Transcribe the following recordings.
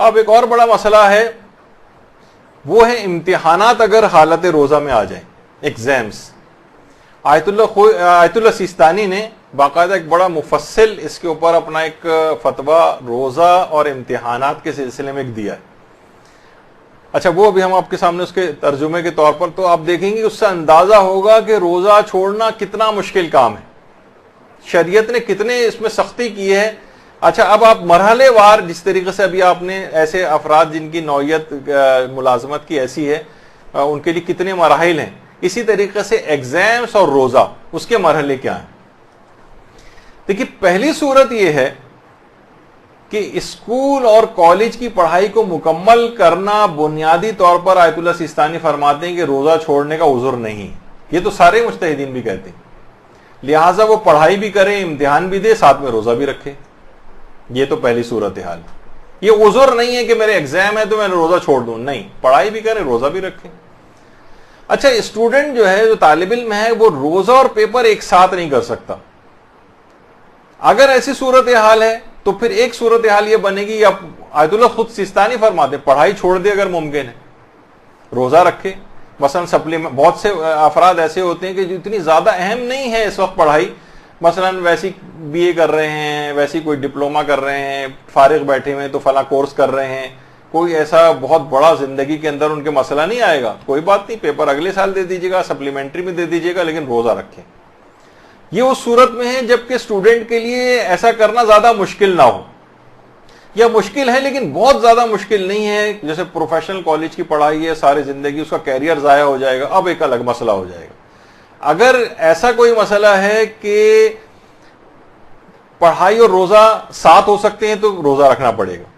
اب ایک اور بڑا مسئلہ ہے، وہ ہے امتحانات اگر حالت روزہ میں آ جائیں، ایگزامس. آیت اللہ سیستانی نے باقاعدہ ایک بڑا مفصل اس کے اوپر اپنا ایک فتویٰ روزہ اور امتحانات کے سلسلے میں ایک دیا ہے. اچھا وہ ابھی ہم آپ کے سامنے اس کے ترجمے کے طور پر، تو آپ دیکھیں گے اس سے اندازہ ہوگا کہ روزہ چھوڑنا کتنا مشکل کام ہے، شریعت نے کتنے اس میں سختی کی ہے. اچھا اب آپ مرحلے وار جس طریقے سے ابھی آپ نے ایسے افراد جن کی نوعیت ملازمت کی ایسی ہے ان کے لیے کتنے مراحل ہیں، اسی طریقے سے ایگزامس اور روزہ اس کے مرحلے کیا ہیں. دیکھیے پہلی صورت یہ ہے کہ اسکول اور کالج کی پڑھائی کو مکمل کرنا بنیادی طور پر آیت اللہ سیستانی فرماتے ہیں کہ روزہ چھوڑنے کا عذر نہیں. یہ تو سارے مجتہدین بھی کہتے ہیں، لہٰذا وہ پڑھائی بھی کرے، امتحان بھی دے، ساتھ میں روزہ بھی رکھے. یہ تو پہلی صورتحال. یہ عذر نہیں ہے کہ میرے ایگزام ہے تو میں روزہ چھوڑ دوں، نہیں، پڑھائی بھی کرے، روزہ بھی رکھے. اچھا اسٹوڈنٹ جو ہے، جو طالب علم ہے، وہ روزہ اور پیپر ایک ساتھ نہیں کر سکتا. اگر ایسی صورتحال ہے تو پھر ایک صورتحال یہ بنے گی، آیت اللہ خود سیستانی فرماتے پڑھائی چھوڑ دے اگر ممکن ہے، روزہ رکھے. مثلا بہت سے افراد ایسے ہوتے ہیں کہ جو اتنی زیادہ اہم نہیں ہے اس وقت پڑھائی، مثلا ویسی بی اے کر رہے ہیں، ویسی کوئی ڈپلوما کر رہے ہیں، فارغ بیٹھے ہوئے تو فلاں کورس کر رہے ہیں، کوئی ایسا بہت بڑا زندگی کے اندر ان کے مسئلہ نہیں آئے گا، کوئی بات نہیں، پیپر اگلے سال دے دیجیے گا، سپلیمنٹری میں دے دیجیے گا، لیکن روزہ رکھیں. یہ اس صورت میں ہے جبکہ اسٹوڈنٹ کے لیے ایسا کرنا زیادہ مشکل نہ ہو، یا مشکل ہے لیکن بہت زیادہ مشکل نہیں ہے. جیسے پروفیشنل کالج کی پڑھائی ہے، ساری زندگی اس کا کیریئر ضائع ہو جائے گا، اب ایک الگ مسئلہ ہو جائے گا. اگر ایسا کوئی مسئلہ ہے کہ پڑھائی اور روزہ ساتھ ہو سکتے ہیں تو روزہ رکھنا پڑے گا.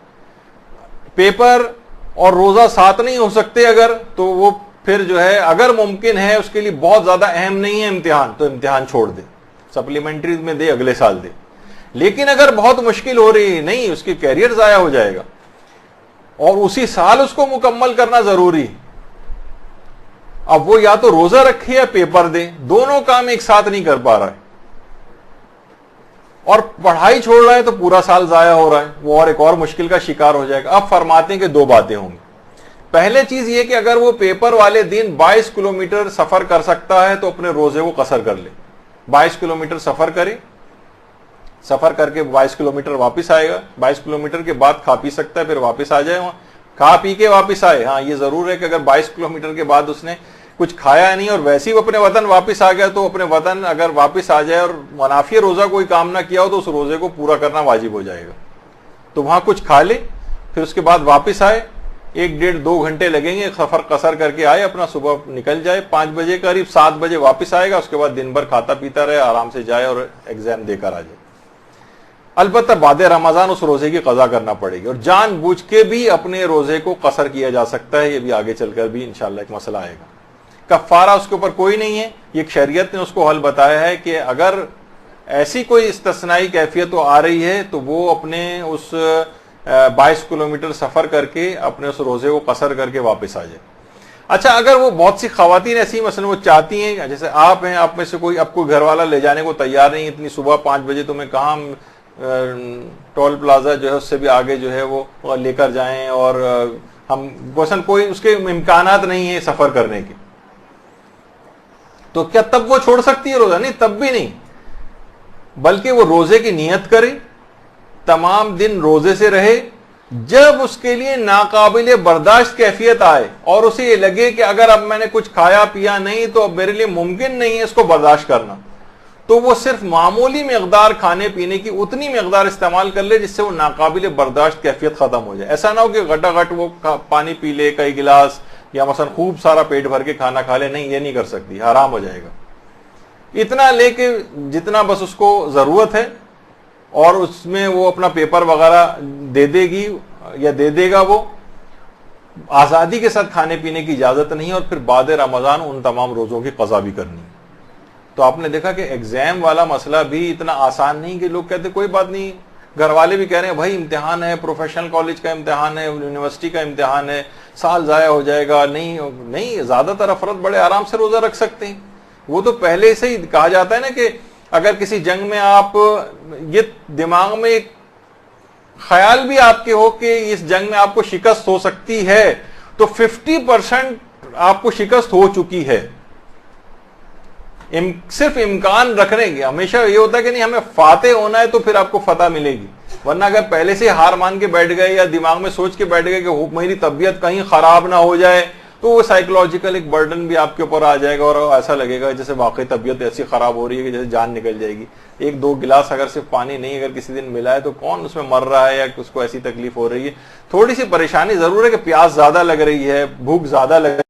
پیپر اور روزہ ساتھ نہیں ہو سکتے اگر، تو وہ پھر جو ہے اگر ممکن ہے اس کے لیے بہت زیادہ اہم نہیں ہے امتحان، تو امتحان چھوڑ دے، سپلیمنٹری میں دے، اگلے سال دے. لیکن اگر بہت مشکل ہو رہی ہے، نہیں، اس کی کیریئر ضائع ہو جائے گا اور اسی سال اس کو مکمل کرنا ضروری. اب وہ یا تو روزہ رکھے یا پیپر دے، دونوں کام ایک ساتھ نہیں کر پا رہا ہے اور پڑھائی چھوڑ رہا ہے تو پورا سال ضائع ہو رہا ہے، وہ اور ایک اور مشکل کا شکار ہو جائے گا. اب فرماتے ہیں کہ دو باتیں ہوں گی. پہلے چیز یہ کہ اگر وہ پیپر والے دن 22 کلومیٹر سفر کر سکتا ہے تو اپنے روزے کو قصر کر لے. 22 کلومیٹر سفر کرے، سفر کر کے 22 کلومیٹر واپس آئے گا، 22 کلومیٹر کے بعد کھا پی سکتا ہے، پھر واپس آ جائے، وہاں کھا پی کے واپس آئے. ہاں یہ ضرور ہے کہ اگر 22 کلومیٹر کے بعد اس نے کچھ کھایا نہیں اور ویسے ہی وہ اپنے وطن واپس آ گیا، تو اپنے وطن اگر واپس آ جائے اور منافی روزہ کوئی کام نہ کیا ہو تو اس روزے کو پورا کرنا واجب ہو جائے گا. تو وہاں کچھ کھا لے، پھر اس کے بعد واپس آئے، 1-1.5-2 گھنٹے لگیں گے، سفر قصر کر کے آئے، اپنا صبح نکل جائے 5 بجے قریب، 7 بجے واپس آئے گا، اس کے بعد دن بھر کھاتا پیتا رہے، آرام سے جائے اور ایگزام دے کر آ جائے. البتہ بعد رمضان اس روزے کی قضا کرنا پڑے گی، اور جان بوجھ کے بھی اپنے روزے کو قصر کیا جا سکتا ہے. یہ بھی آگے چل کر بھی انشاءاللہ ایک مسئلہ آئے گا. کفارہ اس کے اوپر کوئی نہیں ہے، یہ شریعت نے اس کو حل بتایا ہے کہ اگر ایسی کوئی استثنائی کیفیت آ رہی ہے تو وہ اپنے اس 22 کلومیٹر سفر کر کے اپنے اس روزے کو قصر کر کے واپس آ جائے. اچھا اگر وہ بہت سی خواتین ایسی مثلا وہ چاہتی ہیں، جیسے آپ ہیں، آپ میں سے کوئی اب کوئی گھر والا لے جانے کو تیار نہیں، اتنی صبح 5 بجے تو میں کہاں ٹول پلازا جو ہے اس سے بھی آگے جو ہے وہ لے کر جائیں، اور ہم مثلا کوئی اس کے امکانات نہیں ہیں سفر کرنے کے، تو کیا تب وہ چھوڑ سکتی ہے روزہ؟ نہیں، تب بھی نہیں، بلکہ وہ روزے کی نیت کرے، تمام دن روزے سے رہے. جب اس کے لیے ناقابل برداشت کیفیت آئے اور اسے یہ لگے کہ اگر اب میں نے کچھ کھایا پیا نہیں تو اب میرے لیے ممکن نہیں ہے اس کو برداشت کرنا، تو وہ صرف معمولی مقدار کھانے پینے کی اتنی مقدار استعمال کر لے جس سے وہ ناقابل برداشت کیفیت ختم ہو جائے. ایسا نہ ہو کہ گھٹا گھٹ وہ پانی پی لے کئی گلاس، یا مثلا خوب سارا پیٹ بھر کے کھانا کھا لے، نہیں، یہ نہیں کر سکتی، حرام ہو جائے گا. اتنا لے کے جتنا بس اس کو ضرورت ہے، اور اس میں وہ اپنا پیپر وغیرہ دے دے گی یا دے دے گا، وہ آزادی کے ساتھ کھانے پینے کی اجازت نہیں ہے، اور پھر بعد رمضان ان تمام روزوں کی قضا بھی کرنی. تو آپ نے دیکھا کہ ایگزام والا مسئلہ بھی اتنا آسان نہیں کہ لوگ کہتے کوئی بات نہیں، گھر والے بھی کہہ رہے ہیں بھائی امتحان ہے، پروفیشنل کالج کا امتحان ہے، یونیورسٹی کا امتحان ہے، سال ضائع ہو جائے گا. نہیں، زیادہ تر افراد بڑے آرام سے روزہ رکھ سکتے ہیں. وہ تو پہلے سے ہی کہا جاتا ہے نا کہ اگر کسی جنگ میں آپ، یہ دماغ میں ایک خیال بھی آپ کے ہو کہ اس جنگ میں آپ کو شکست ہو سکتی ہے تو 50% آپ کو شکست ہو چکی ہے. صرف امکان رکھنے کی. ہمیشہ یہ ہوتا ہے کہ نہیں ہمیں فاتح ہونا ہے تو پھر آپ کو فتح ملے گی, ورنہ اگر پہلے سے ہار مان کے بیٹھ گئے یا دماغ میں سوچ کے بیٹھ گئے کہ میری طبیعت کہیں خراب نہ ہو جائے تو وہ سائیکولوجیکل ایک برڈن بھی آپ کے اوپر آ جائے گا اور ایسا لگے گا جیسے واقعی طبیعت ایسی خراب ہو رہی ہے کہ جیسے جان نکل جائے گی. 1-2 گلاس اگر صرف پانی نہیں اگر کسی دن ملا ہے تو کون اس میں مر رہا ہے یا اس کو ایسی تکلیف ہو رہی ہے. تھوڑی سی پریشانی ضرور ہے کہ پیاس زیادہ لگ رہی ہے, بھوک زیادہ لگ